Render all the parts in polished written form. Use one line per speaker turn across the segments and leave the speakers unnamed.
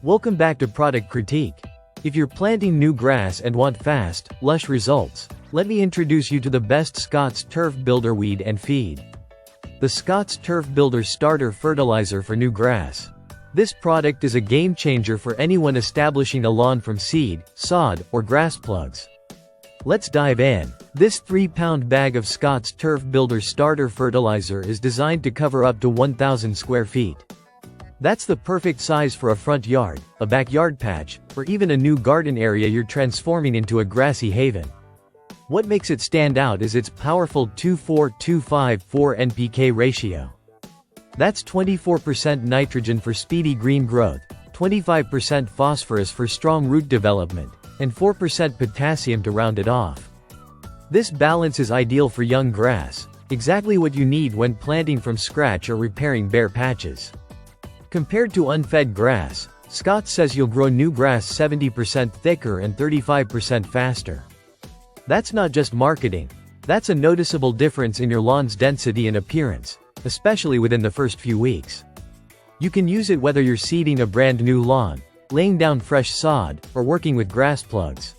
Welcome back to Product Critique. If you're planting new grass and want fast, lush results, let me introduce you to the best Scott's Turf Builder weed and feed. The Scott's Turf Builder Starter Fertilizer for New Grass. This product is a game changer for anyone establishing a lawn from seed, sod, or grass plugs. Let's dive in. This 3-pound bag of Scott's Turf Builder Starter Fertilizer is designed to cover up to 1,000 square feet. That's the perfect size for a front yard, a backyard patch, or even a new garden area you're transforming into a grassy haven. What makes it stand out is its powerful 2:4-2-5-4 NPK ratio. That's 24% nitrogen for speedy green growth, 25% phosphorus for strong root development, and 4% potassium to round it off. This balance is ideal for young grass, exactly what you need when planting from scratch or repairing bare patches. Compared to unfed grass, Scott says you'll grow new grass 70% thicker and 35% faster. That's not just marketing. That's a noticeable difference in your lawn's density and appearance, especially within the first few weeks. You can use it whether you're seeding a brand new lawn, laying down fresh sod, or working with grass plugs.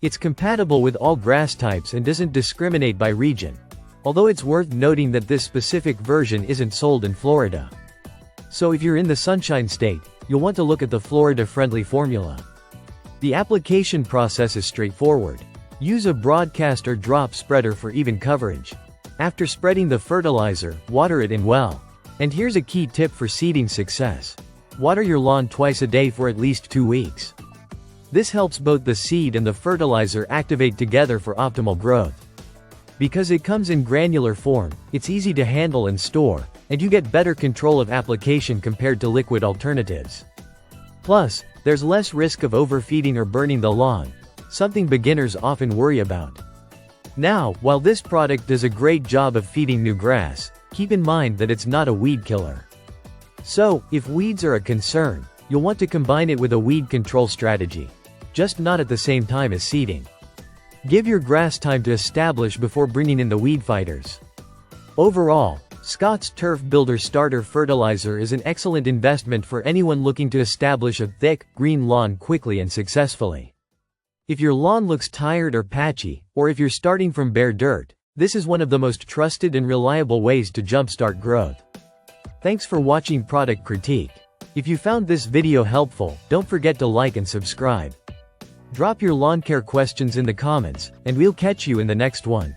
It's compatible with all grass types and doesn't discriminate by region, although it's worth noting that this specific version isn't sold in Florida. So if you're in the Sunshine State, you'll want to look at the Florida-friendly formula. The application process is straightforward. Use a broadcast or drop spreader for even coverage. After spreading the fertilizer, water it in well. And here's a key tip for seeding success. Water your lawn twice a day for at least 2 weeks. This helps both the seed and the fertilizer activate together for optimal growth. Because it comes in granular form, it's easy to handle and store, and you get better control of application compared to liquid alternatives. Plus, there's less risk of overfeeding or burning the lawn, something beginners often worry about. Now, while this product does a great job of feeding new grass, keep in mind that it's not a weed killer. So, if weeds are a concern, you'll want to combine it with a weed control strategy, just not at the same time as seeding. Give your grass time to establish before bringing in the weed fighters. Overall, Scott's Turf Builder Starter Fertilizer is an excellent investment for anyone looking to establish a thick, green lawn quickly and successfully. If your lawn looks tired or patchy, or if you're starting from bare dirt, this is one of the most trusted and reliable ways to jumpstart growth. Thanks for watching Product Critique. If you found this video helpful, don't forget to like and subscribe. Drop your lawn care questions in the comments, and we'll catch you in the next one.